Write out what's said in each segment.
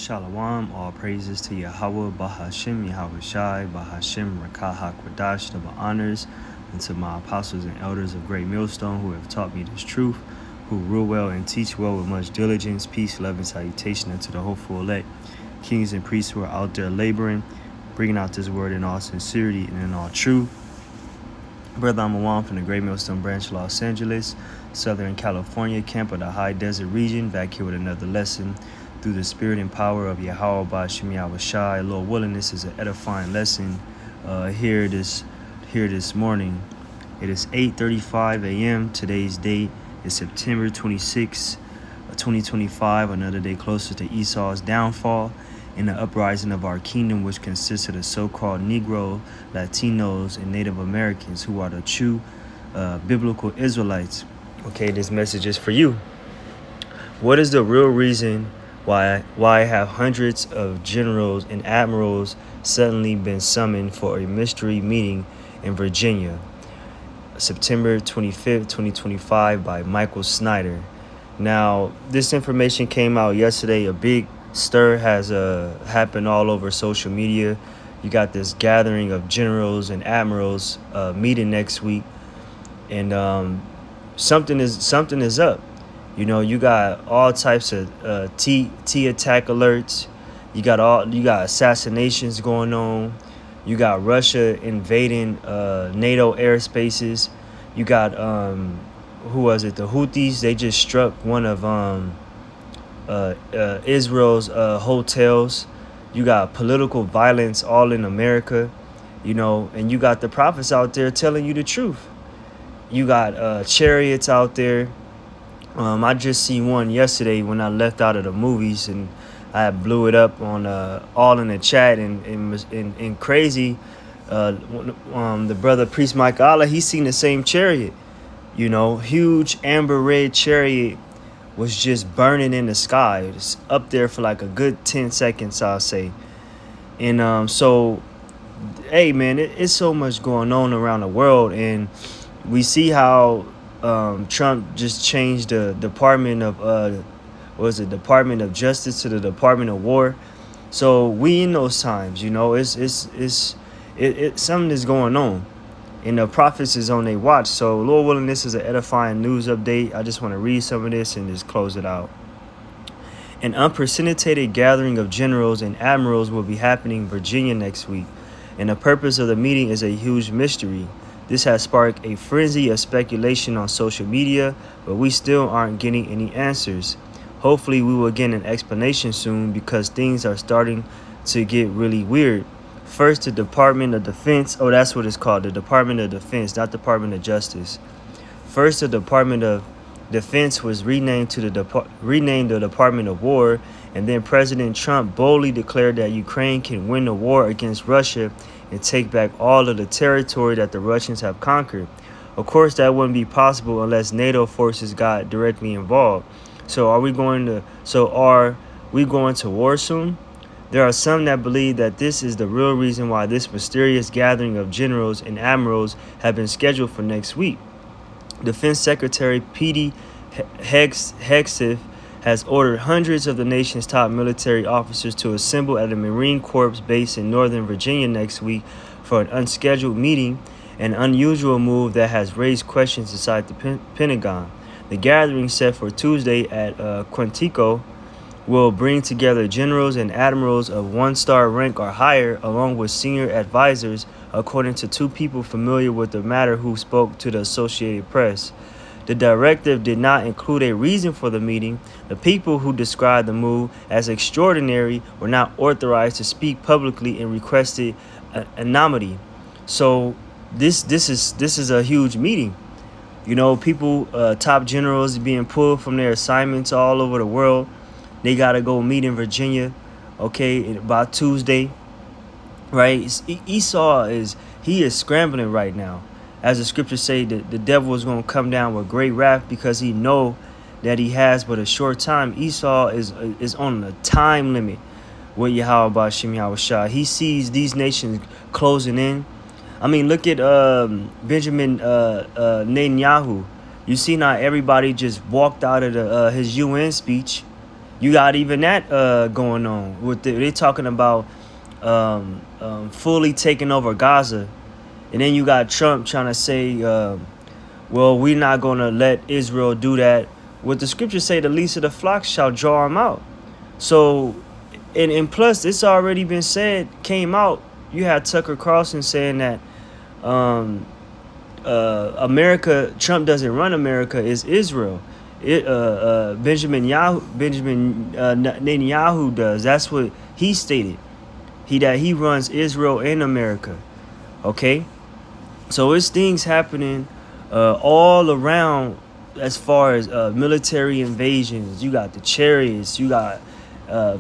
Shalom, all praises to Yahweh, Bahashem, Yahweh Shai, Bahashem, Rakah HaKwadash, double honors, and to my apostles and elders of Great Millstone who have taught me this truth, who rule well and teach well with much diligence, peace, love, and salutation unto the hopeful elect, kings and priests who are out there laboring, bringing out this word in all sincerity and in all truth. Brother, I'm Awan from the Great Millstone branch, Los Angeles, Southern California, camp of the High Desert region, back here with another lesson through the spirit and power of Yahweh Ba'Shem Yahweh Shai. Lord willing, this is an edifying lesson here this morning. It is 8:35 a.m. Today's date is September 26, 2025, another day closer to Esau's downfall in the uprising of our kingdom, which consists of the so-called Negro, Latinos, and Native Americans, who are the true biblical Israelites. Okay, this message is for you. What is the real reason why have hundreds of generals and admirals suddenly been summoned for a mystery meeting in Virginia? September 25th, 2025 by Michael Snyder. Now, this information came out yesterday. A big stir has happened all over social media. You got this gathering of generals and admirals meeting next week, and something is up. You know, you got all types of T attack alerts. You got assassinations going on. You got Russia invading NATO airspaces. You got who was it? The Houthis. They just struck one of Israel's hotels. You got political violence all in America. You know, and you got the prophets out there telling you the truth. You got chariots out there. I just seen one yesterday when I left out of the movies, and I blew it up on all in the chat and crazy. The brother Priest Mike Allah, he seen the same chariot. You know, huge amber red chariot was just burning in the sky. It's up there for like a good 10 seconds, I'll say. And so, hey man, it's so much going on around the world, and we see how Trump just changed the Department of Department of Justice to the Department of War. So we in those times, you know, it's something is going on, and the prophets is on their watch. So Lord willing, this is an edifying news update. I just want to read some of this and just close it out. An unprecedented gathering of generals and admirals will be happening in Virginia next week, and the purpose of the meeting is a huge mystery. This has sparked a frenzy of speculation on social media, but we still aren't getting any answers. Hopefully we will get an explanation soon, because things are starting to get really weird. First, the Department of Defense. Oh, that's what it's called. The Department of Defense, not Department of Justice. First, the Department of Defense was renamed the Department of War, and then President Trump boldly declared that Ukraine can win the war against Russia and take back all of the territory that the Russians have conquered. Of course, that wouldn't be possible unless NATO forces got directly involved. So are we going to war soon? There are some that believe that this is the real reason why this mysterious gathering of generals and admirals have been scheduled for next week. Defense Secretary Pete Hegseth has ordered hundreds of the nation's top military officers to assemble at a Marine Corps base in Northern Virginia next week for an unscheduled meeting, an unusual move that has raised questions inside the Pentagon. The gathering, set for Tuesday at Quantico, will bring together generals and admirals of one-star rank or higher, along with senior advisors, according to two people familiar with the matter who spoke to the Associated Press. The directive did not include a reason for the meeting. The people who described the move as extraordinary were not authorized to speak publicly and requested anonymity. So this is a huge meeting. You know, people, top generals being pulled from their assignments all over the world. They got to go meet in Virginia, okay, by Tuesday, right? Esau is scrambling right now. As the scriptures say, the devil is going to come down with great wrath, because he know that he has but a short time. Esau is on a time limit with Yahweh Ba'Shem Yahweh Shai. He sees these nations closing in. I mean, look at Benjamin Netanyahu. You see now everybody just walked out of his UN speech. You got even that going on. They're talking about fully taking over Gaza. And then you got Trump trying to say, well, we're not going to let Israel do that. What the scriptures say, the least of the flock shall draw them out. So, and plus, it's already been said, came out. You had Tucker Carlson saying that America, Trump doesn't run America, it's Israel. Benjamin Netanyahu does. That's what he stated. That he runs Israel and America. Okay, so it's things happening all around as far as military invasions. You got the chariots. You got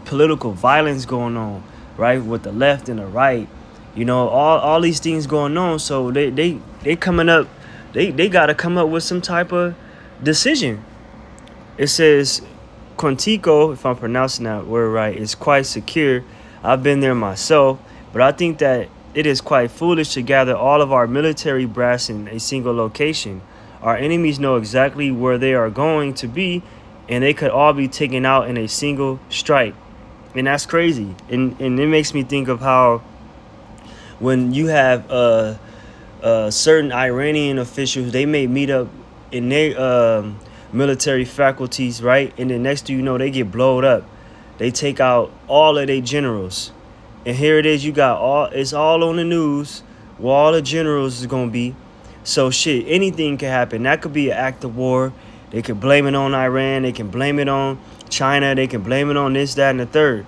political violence going on, right, with the left and the right. You know, all these things going on. So they coming up. They got to come up with some type of decision. It says Quantico, if I'm pronouncing that word right, is quite secure. I've been there myself, but I think that it is quite foolish to gather all of our military brass in a single location. Our enemies know exactly where they are going to be, and they could all be taken out in a single strike. And that's crazy. And it makes me think of how when you have certain Iranian officials, they may meet up in their military faculties, right? And then next thing you know, they get blowed up. They take out all of their generals. And here it is, you got it's all on the news where all the generals is going to be. So shit, anything can happen. That could be an act of war. They can blame it on Iran. They can blame it on China. They can blame it on this, that, and the third.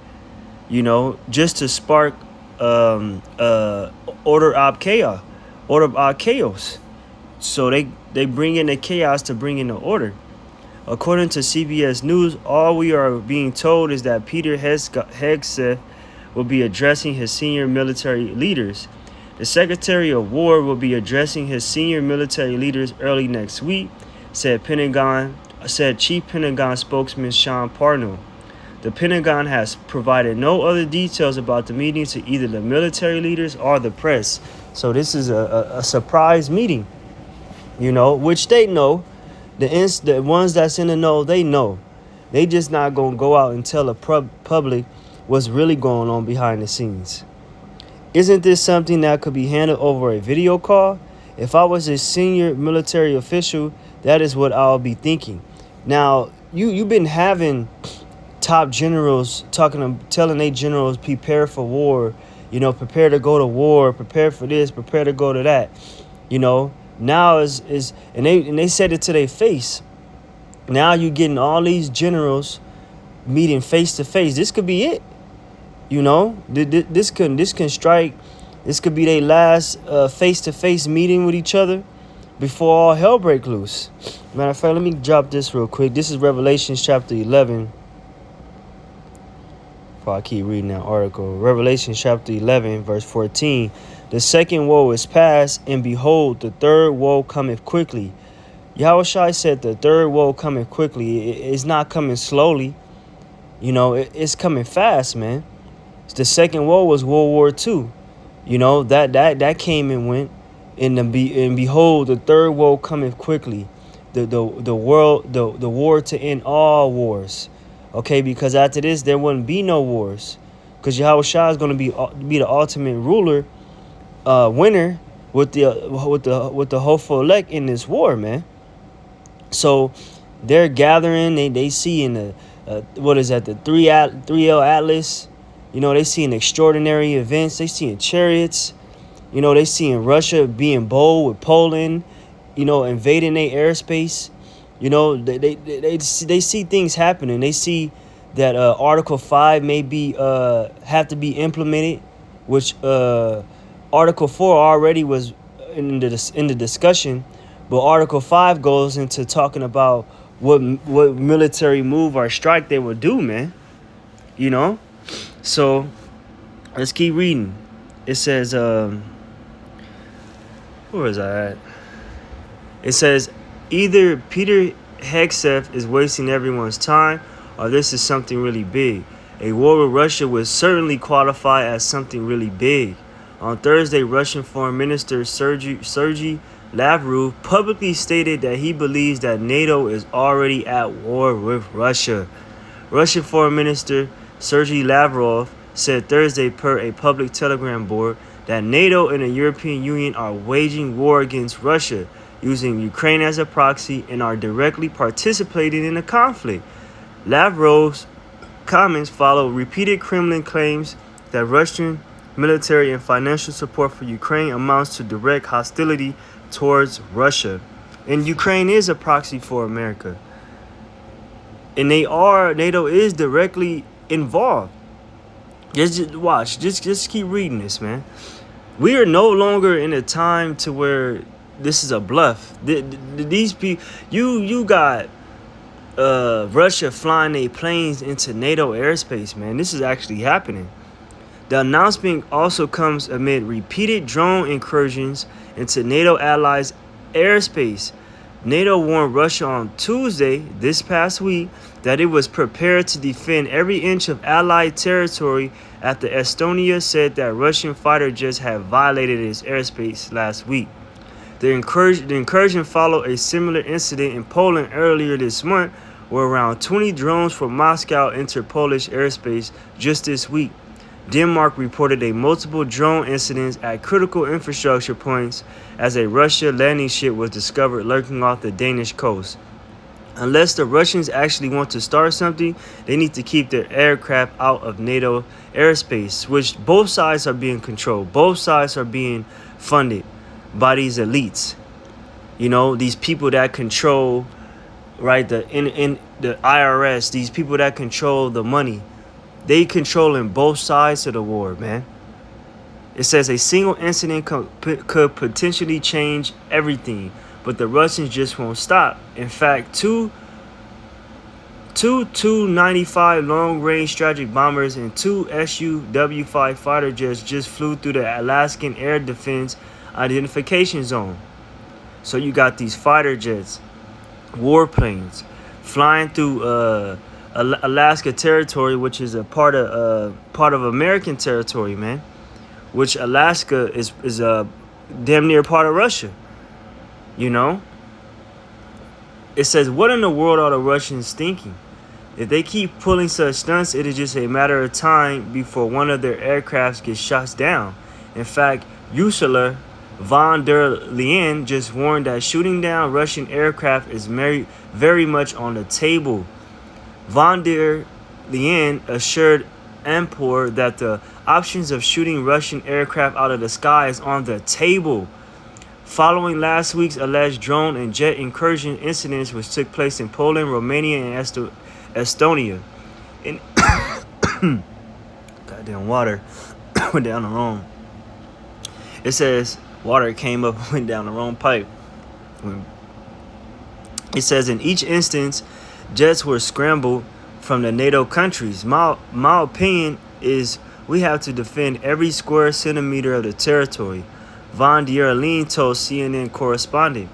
You know, just to spark order of chaos. So they bring in the chaos to bring in the order. According to CBS News, all we are being told is that Peter Hegseth will be addressing his senior military leaders. The Secretary of War will be addressing his senior military leaders early next week, said Chief Pentagon spokesman Sean Parnell. The Pentagon has provided no other details about the meeting to either the military leaders or the press. So this is a surprise meeting, you know, which they know. The ones that's in the know, they know. They just not going to go out and tell the public what's really going on behind the scenes. Isn't this something that could be handled over a video call? If I was a senior military official, that is what I'll be thinking. Now, you've been having top generals telling their generals, prepare for war, you know, prepare to go to war, prepare for this, prepare to go to that, you know. Now and they said it to their face. Now you're getting all these generals meeting face to face. This could be it. You know, this can strike. This could be their last face to face meeting with each other before all hell break loose. Matter of fact, let me drop this real quick. This is Revelation chapter 11. Before I keep reading that article, Revelation chapter 11, verse 14. The second woe is past, and behold, the third woe cometh quickly. Yahushua said the third woe cometh quickly. It's not coming slowly. You know, it's coming fast, man. The second woe was World War II. You know, that came and went. And behold, the third woe cometh quickly. The war to end all wars. Okay, because after this, there wouldn't be no wars. Because Yahushua is going to be the ultimate ruler. Winner with the hopeful elect in this war, man. So they're gathering. They see in the what is that, the 3L Atlas. You know, they seeing extraordinary events. They seeing chariots. You know, they seeing Russia being bold with Poland. You know, invading their airspace. You know, they see things happening. They see that Article 5 may be have to be implemented, which Article 4 already was in the discussion, but Article 5 goes into talking about what military move or strike they would do, man. You know? So, let's keep reading. It says, where is I at? It says, either Peter Hegseth is wasting everyone's time, or this is something really big. A war with Russia would certainly qualify as something really big. On Thursday, Russian Foreign Minister Sergei Lavrov publicly stated that he believes that NATO is already at war with Russia. Russian Foreign Minister Sergei Lavrov said Thursday per a public telegram board that NATO and the European Union are waging war against Russia, using Ukraine as a proxy, and are directly participating in the conflict. Lavrov's comments follow repeated Kremlin claims that Russian military and financial support for Ukraine amounts to direct hostility towards Russia. And Ukraine is a proxy for America. And NATO is directly involved. Just watch, just keep reading this, man. We are no longer in a time to where this is a bluff. These people, you got Russia flying their planes into NATO airspace, man. This is actually happening. The announcement also comes amid repeated drone incursions into NATO allies' airspace. NATO warned Russia on Tuesday, this past week, that it was prepared to defend every inch of allied territory after Estonia said that Russian fighter jets had violated its airspace last week. The incursion followed a similar incident in Poland earlier this month, where around 20 drones from Moscow entered Polish airspace just this week. Denmark reported a multiple drone incidents at critical infrastructure points as a Russian landing ship was discovered lurking off the Danish coast. Unless the Russians actually want to start something, they need to keep their aircraft out of NATO airspace, which both sides are being controlled. Both sides are being funded by these elites. You know, these people that control, right, the IRS, these people that control the money. They controlling both sides of the war, man. It says a single incident could potentially change everything, but the Russians just won't stop. In fact, two Tu-95 long-range strategic bombers and two Su-W-5 fighter jets just flew through the Alaskan Air Defense Identification Zone. So you got these fighter jets, warplanes, flying through Alaska territory, which is a part of American territory, man. Which Alaska is damn near part of Russia. You know. It says, what in the world are the Russians thinking? If they keep pulling such stunts, it is just a matter of time before one of their aircrafts gets shot down. In fact, Ursula von der Leyen just warned that shooting down Russian aircraft is very much on the table. Von der Leyen assured Ampor that the options of shooting Russian aircraft out of the sky is on the table. Following last week's alleged drone and jet incursion incidents which took place in Poland, Romania, and Estonia. And goddamn water went down the wrong. It says water came up and went down the wrong pipe. It says in each instance, jets were scrambled from the NATO countries. My opinion is we have to defend every square centimeter of the territory, Von der Leyen told CNN correspondent.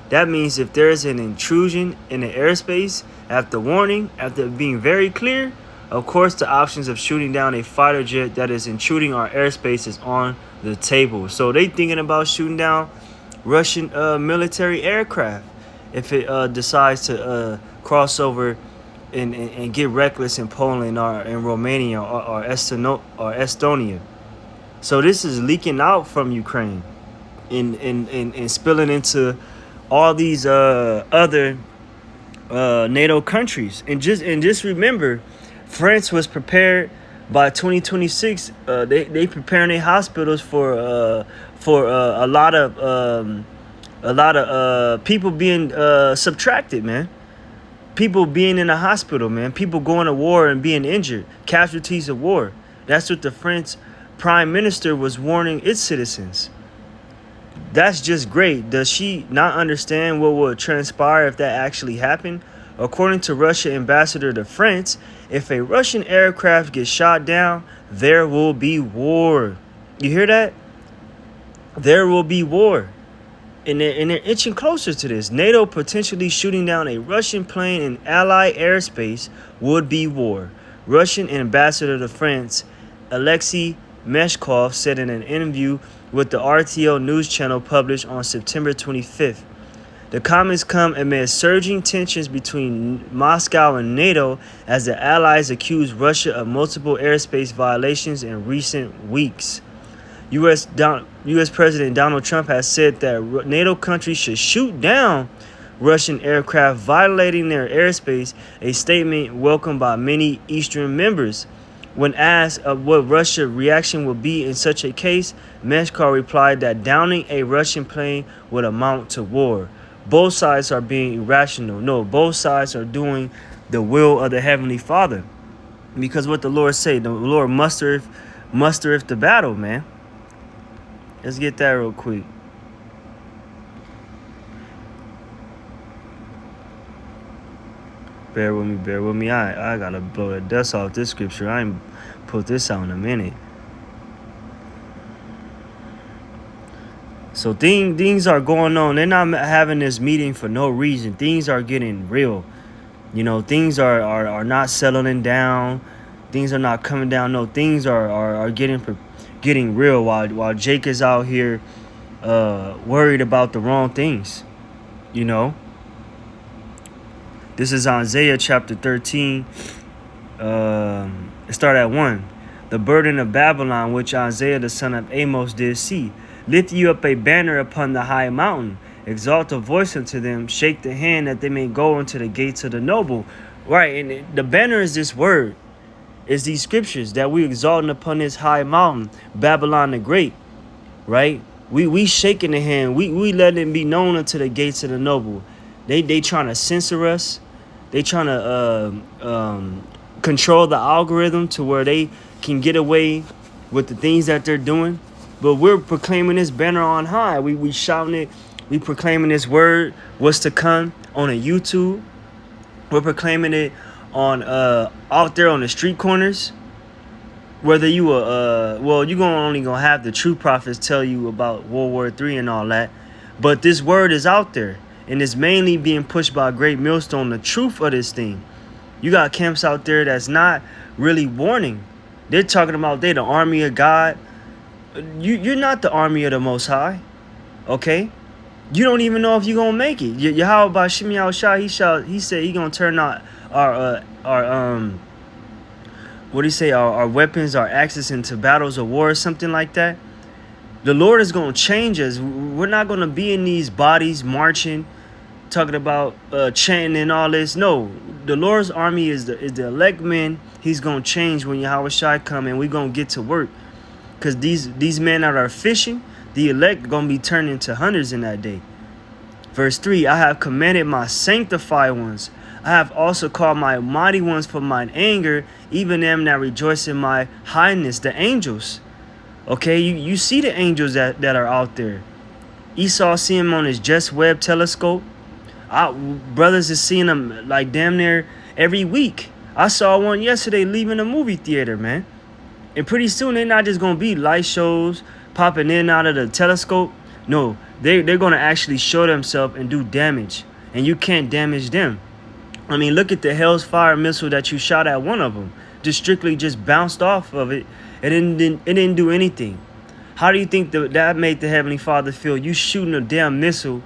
That means if there is an intrusion in the airspace, after warning, after being very clear, of course the options of shooting down a fighter jet that is intruding our airspace is on the table. So they thinking about shooting down Russian military aircraft if it decides to cross over and get reckless in Poland or in Romania or Estonia. So this is leaking out from Ukraine and spilling into all these other NATO countries. And just remember, France was prepared by 2026. They preparing their hospitals for a lot of people being subtracted, man. People being in the hospital, man. People going to war and being injured. Casualties of war. That's what the French Prime Minister was warning its citizens. That's just great. Does she not understand what would transpire if that actually happened? According to Russia ambassador to France, if a Russian aircraft gets shot down, there will be war. You hear that? There will be war. And they're inching closer to this. NATO potentially shooting down a Russian plane in Allied airspace would be war. Russian ambassador to France, Alexei Meshkov, said in an interview with the RTL news channel published on September 25th. The comments come amid surging tensions between Moscow and NATO as the allies accuse Russia of multiple airspace violations in recent weeks. U.S. President Donald Trump has said that NATO countries should shoot down Russian aircraft violating their airspace, a statement welcomed by many Eastern members. When asked of what Russia's reaction would be in such a case, Meshkar replied that downing a Russian plane would amount to war. Both sides are being irrational. No, both sides are doing the will of the Heavenly Father. Because what the Lord say, the Lord mustereth the battle, man. Let's get that real quick. Bear with me. I gotta blow the dust off this scripture. I ain't put this out in a minute. So things are going on. They're not having this meeting for no reason. Things are getting real. You know, things are not settling down. Things are not coming down. No, things are getting real while Jake is out here worried about the wrong things. You know. This is Isaiah chapter 13. Start at 1. The burden of Babylon, which Isaiah the son of Amos did see. Lift you up a banner upon the high mountain. Exalt a voice unto them. Shake the hand that they may go into the gates of the noble. Right, and the banner is this word. It's these scriptures that we exalting upon this high mountain, Babylon the Great. Right? We shaking the hand. We letting it be known unto the gates of the noble. They trying to censor us. They trying to control the algorithm to where they can get away with the things that they're doing. But we're proclaiming this banner on high. We shouting it. We proclaiming this word, what's to come, on a YouTube. We're proclaiming it on out there on the street corners. Whether you you're only gonna have the true prophets tell you about World War III and all that. But this word is out there. And it's mainly being pushed by a great millstone, the truth of this thing. You got camps out there that's not really warning. They're talking about they the army of God. You're not the army of the Most High. Okay? You don't even know if you're going to make it. Yahweh Shimi Shah, he said he going to turn out our what do you say, our weapons, our axes into battles of war or something like that. The Lord is going to change us. We're not going to be in these bodies marching, talking about chanting and all this. No, the Lord's army is the elect men. He's going to change when Yahweh Shai come and we're going to get to work. Because these men that are fishing, the elect are going to be turned into hunters in that day. Verse 3, I have commanded my sanctified ones. I have also called my mighty ones for mine anger, even them that rejoice in my highness, the angels. Okay, you see the angels that are out there. Esau see him on his Just Webb telescope. Brothers is seeing them like damn near every week. I saw one yesterday leaving a movie theater, man. And pretty soon they're not just going to be light shows popping in and out of the telescope. No, they're going to actually show themselves and do damage. And you can't damage them. I mean, look at the Hell's Fire missile that you shot at one of them. Just bounced off of it. And it didn't do anything. How do you think that made the Heavenly Father feel? You shooting a damn missile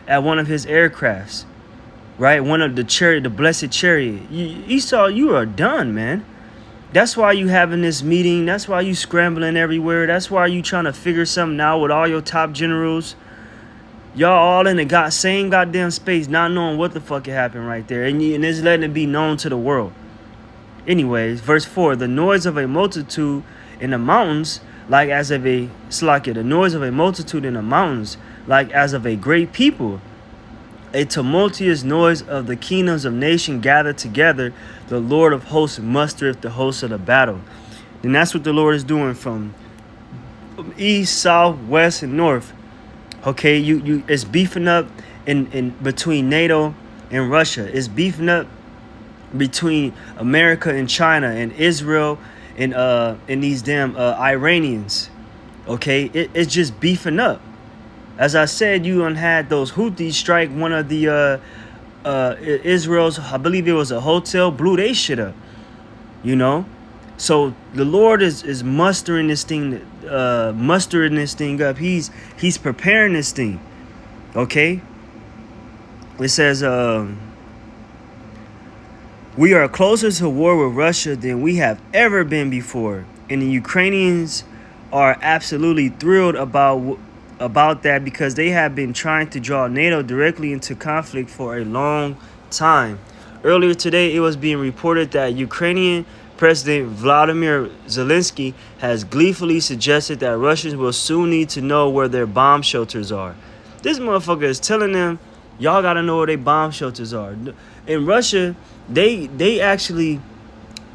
at one of his aircrafts, right? One of the blessed chariot. Esau, you are done, man. That's why you having this meeting. That's why you scrambling everywhere. That's why you trying to figure something out with all your top generals. Y'all all in the same goddamn space, not knowing what the fuck happened right there. And it's letting it be known to the world. Anyways, verse 4, the noise of a multitude in the mountains, like as of a slakia, the noise of a multitude in the mountains, like as of a great people. A tumultuous noise of the kingdoms of nation gathered together. The Lord of hosts mustereth the hosts of the battle. And that's what the Lord is doing from east, south, west, and north. Okay, it's beefing up in between NATO and Russia. It's beefing up between America and China and Israel and these damn Iranians. Okay, it's just beefing up. As I said, you had those Houthis strike one of the Israel's, I believe it was a hotel, blew they shit up. You know, so the Lord is mustering this thing up. He's preparing this thing. Okay. It says, we are closer to war with Russia than we have ever been before, and the Ukrainians are absolutely thrilled about that because they have been trying to draw NATO directly into conflict for a long time. Earlier today, it was being reported that Ukrainian President Vladimir Zelensky has gleefully suggested that Russians will soon need to know where their bomb shelters are. This motherfucker is telling them, y'all gotta know where their bomb shelters are. In Russia, they actually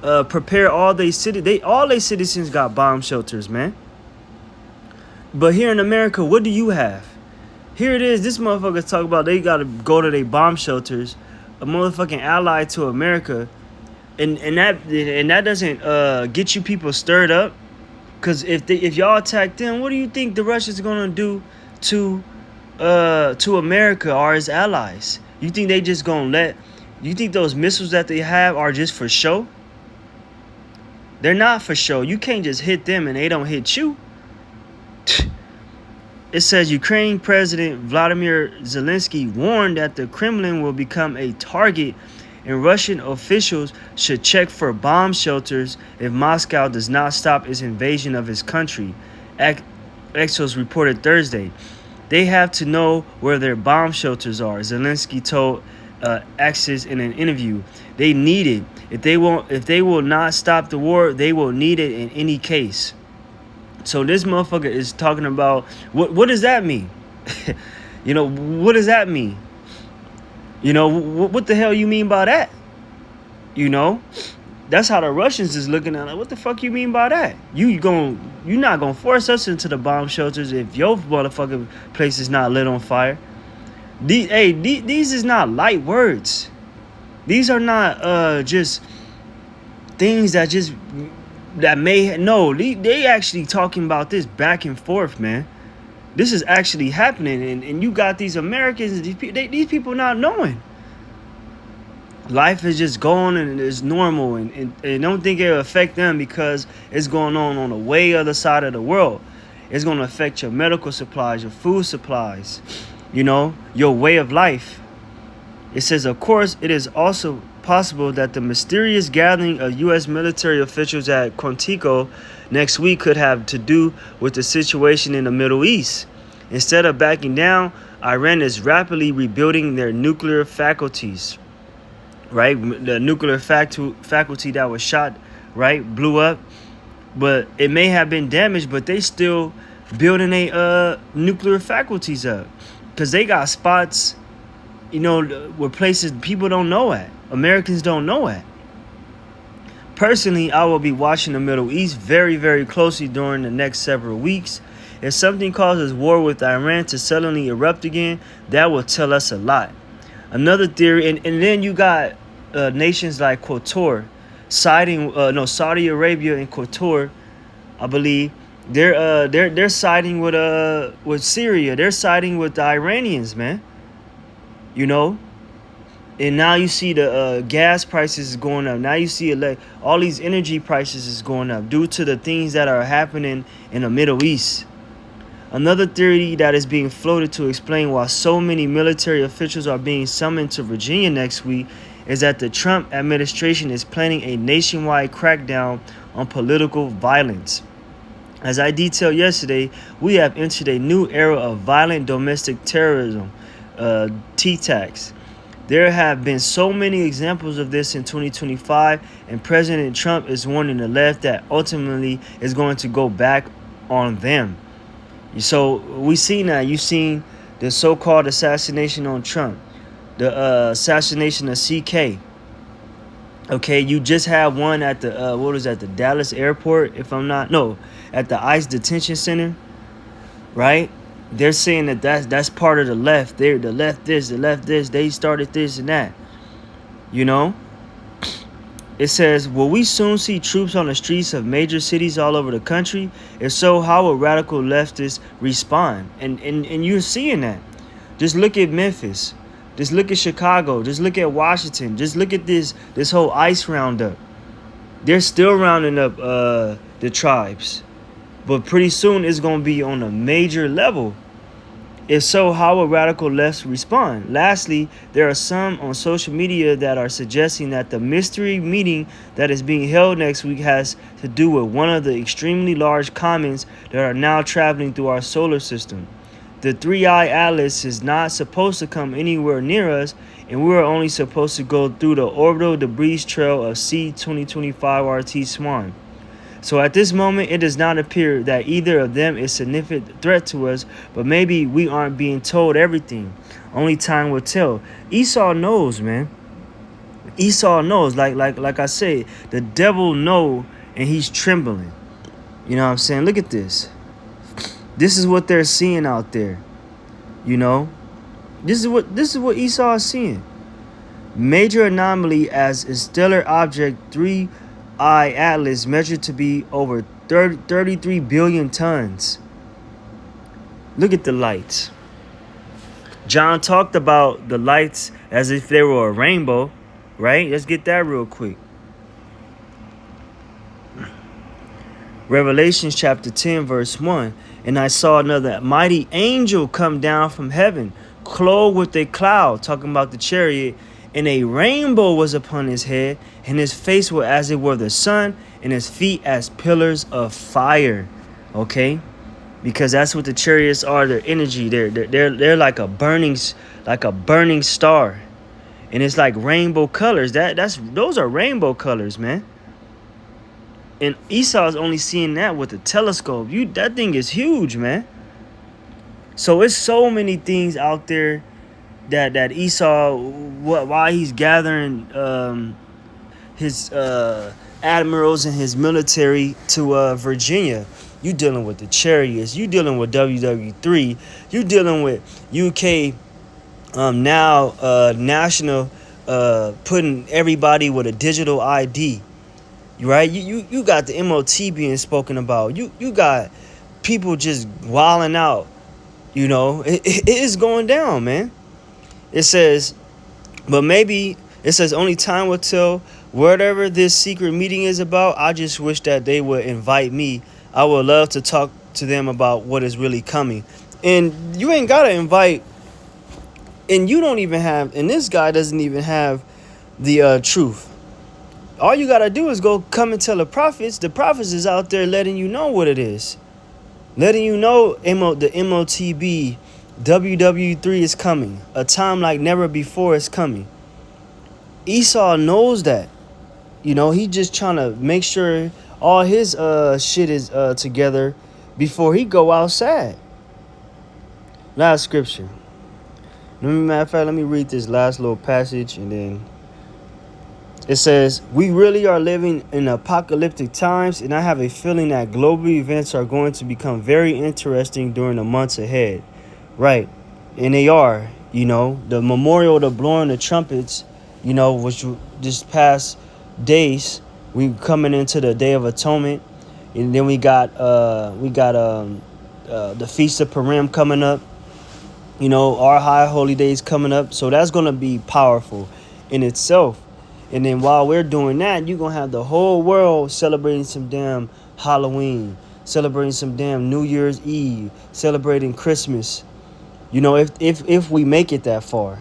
prepare all their citizens got bomb shelters, man. But here in America, what do you have? Here it is. This motherfucker talk about they gotta go to their bomb shelters, a motherfucking ally to America, and that doesn't get you people stirred up. Cause if y'all attack them, what do you think the Russians gonna do to America or its allies? You think they just gonna let? You think those missiles that they have are just for show? They're not for show. You can't just hit them and they don't hit you. It says Ukraine President Vladimir Zelensky warned that the Kremlin will become a target and Russian officials should check for bomb shelters if Moscow does not stop its invasion of his country. Exos reported Thursday. They have to know where their bomb shelters are, Zelensky told Axis in an interview. They need it. If they will not stop the war, they will need it in any case. So this motherfucker is talking about what does that mean? What does that mean? What the hell you mean by that? That's how the Russians is looking at it. Like, what the fuck you mean by that? You're not gonna force us into the bomb shelters if your motherfucking place is not lit on fire. These is not light words. These are not just things that may no. They actually talking about this back and forth, man. This is actually happening, and you got these Americans, these people not knowing. Life is just going and it's normal, and don't think it'll affect them because it's going on the way other side of the world. It's going to affect your medical supplies, your food supplies, your way of life. It says, of course, it is also possible that the mysterious gathering of U.S. military officials at Quantico next week could have to do with the situation in the Middle East. Instead of backing down, Iran is rapidly rebuilding their nuclear faculties. Right? The nuclear faculty that was shot, right, blew up. But it may have been damaged, but they still building a nuclear faculties up. Because they got spots, where places people don't know at. Americans don't know at. Personally, I will be watching the Middle East very, very closely during the next several weeks. If something causes war with Iran to suddenly erupt again, that will tell us a lot. Another theory, and then you got nations like Qatar siding, Saudi Arabia and Qatar, I believe, they're siding with Syria. They're siding with the Iranians, man. And now you see the gas prices is going up. Now you see all these energy prices is going up due to the things that are happening in the Middle East. Another theory that is being floated to explain why so many military officials are being summoned to Virginia next week is that the Trump administration is planning a nationwide crackdown on political violence. As I detailed yesterday, we have entered a new era of violent domestic terrorism, TTACs. There have been so many examples of this in 2025, and President Trump is warning the left that ultimately is going to go back on them. So we seen that. You seen the so-called assassination on Trump, the assassination of CK. Okay, you just had one at the the Dallas airport, at the ICE detention center, right? They're saying that's part of the left. The left this, they started this and that. It says, will we soon see troops on the streets of major cities all over the country? If so, how will radical leftists respond? And you're seeing that. Just look at Memphis. Just look at Chicago. Just look at Washington. Just look at this whole ICE roundup. They're still rounding up the tribes. But pretty soon it's going to be on a major level. If so, how will radical lefts respond? Lastly, there are some on social media that are suggesting that the mystery meeting that is being held next week has to do with one of the extremely large comets that are now traveling through our solar system. The 3-eye Atlas is not supposed to come anywhere near us, and we are only supposed to go through the orbital debris trail of C-2025 RT Swan. So at this moment, it does not appear that either of them is a significant threat to us, but maybe we aren't being told everything. Only time will tell. Esau knows, man. Esau knows. Like I say, the devil knows, and he's trembling. You know what I'm saying? Look at this. This is what they're seeing out there. You know? This is what Esau is seeing. Major anomaly as a stellar object 3-eye Atlas measured to be over 33 billion tons. Look at the lights. John talked about the lights as if they were a rainbow, right? Let's get that real quick. Revelation chapter 10 verse 1. And I saw another mighty angel come down from heaven, clothed with a cloud, talking about the chariot, and a rainbow was upon his head, and his face was as it were the sun, and his feet as pillars of fire. Okay, because that's what the chariots are. Their energy, they're like a burning star, and it's like rainbow colors. Those are rainbow colors, man. And Esau's only seeing that with a telescope. That thing is huge, man. So it's so many things out there that Esau, why he's gathering his admirals and his military to Virginia. You dealing with the chariots. You dealing with WW3. You dealing with UK now national putting everybody with a digital ID. Right? You got the MOT being spoken about. You got people just wilding out. You know, it is going down, man. It says, but maybe it says only time will tell. Whatever this secret meeting is about, I just wish that they would invite me. I would love to talk to them about what is really coming. And you ain't got to invite. And you don't even have, and this guy doesn't even have the truth. All you got to do is go come and tell the prophets. The prophets is out there letting you know what it is. Letting you know the MOTB, WW3 is coming. A time like never before is coming. Esau knows that. You know, he just trying to make sure all his shit is together before he go outside. Last scripture. Matter of fact, let me read this last little passage and then it says, we really are living in apocalyptic times, and I have a feeling that global events are going to become very interesting during the months ahead. Right. And they are, you know, the memorial to blowing the trumpets, you know, which this past days, we coming into the Day of Atonement. And then we got the Feast of Purim coming up, you know, our high holy days coming up. So that's going to be powerful in itself. And then while we're doing that, you're going to have the whole world celebrating some damn Halloween, celebrating some damn New Year's Eve, celebrating Christmas. You know, if we make it that far,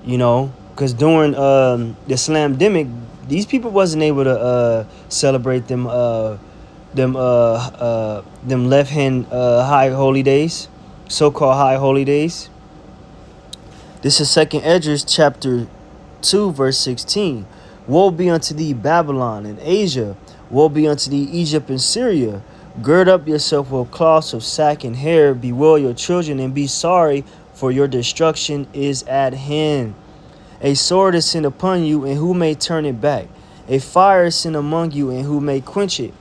you know, because during the Slamdemic, these people wasn't able to celebrate them left-hand high holy days, so-called high holy days. This is 2nd Esdras chapter 2 verse 16. Woe be unto thee, Babylon and Asia. Woe be unto thee, Egypt and Syria. Gird up yourself with cloths of sack and hair. Bewail your children and be sorry, for your destruction is at hand. A sword is sent upon you, and who may turn it back? A fire is sent among you, and who may quench it?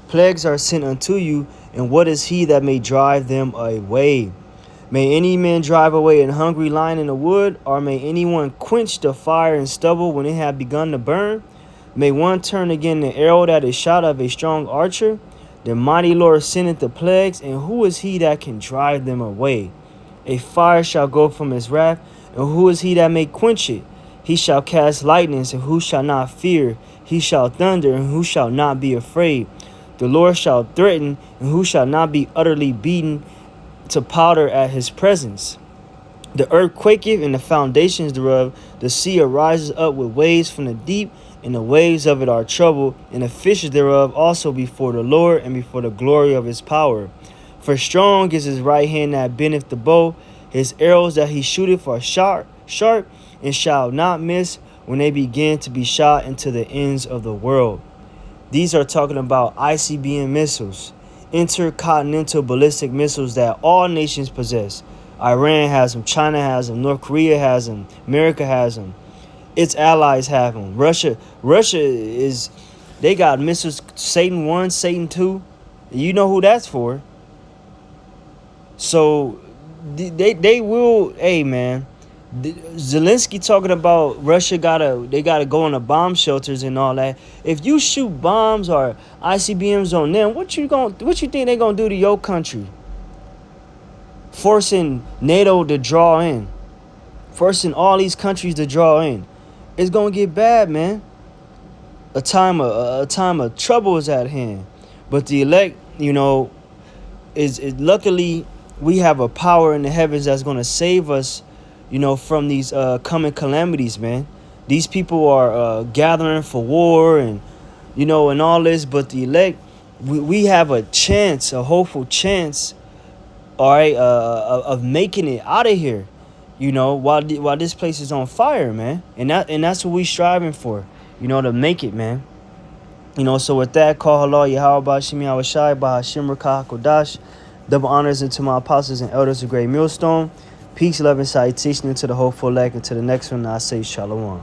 Plagues are sent unto you, and what is he that may drive them away? May any man drive away an hungry lion in the wood, or may anyone quench the fire and stubble when it have begun to burn? May one turn again the arrow that is shot of a strong archer? The mighty Lord sendeth the plagues, and who is he that can drive them away? A fire shall go from his wrath, and who is he that may quench it? He shall cast lightnings, and who shall not fear? He shall thunder, and who shall not be afraid? The Lord shall threaten, and who shall not be utterly beaten? to powder at his presence. The earth quaketh, and the foundations thereof. The sea arises up with waves from the deep, and the waves of it are troubled, and the fishes thereof also before the Lord, and before the glory of his power. For strong is his right hand that bendeth the bow. His arrows that he shooteth are sharp, and shall not miss when they begin to be shot into the ends of the world. These are talking about ICBM missiles, intercontinental ballistic missiles that all nations possess. Iran has them, China has them, North Korea has them, America has them. Its allies have them. Russia is, they got missiles, Satan 1, Satan 2. You know who that's for. So they will, hey man, Zelensky talking about Russia they gotta go into bomb shelters and all that. If you shoot bombs or ICBMs on them, what you think they gonna do to your country? Forcing NATO to draw in, forcing all these countries to draw in. It's gonna get bad, man. A time of trouble is at hand. But the elect, is luckily we have a power in the heavens that's gonna save us, from these coming calamities, man. These people are gathering for war and all this, but the elect, we have a chance, a hopeful chance, all right, of making it out of here, while this place is on fire, man. And that's what we striving for, to make it, man. So with that, call halal Yahweh Shimi Awashai Bahashim Rakah Kodash. Double honors into my apostles and elders of Great Millstone. Peace, love, and salutation to the hopeful elect. And to the next one, I say shalom.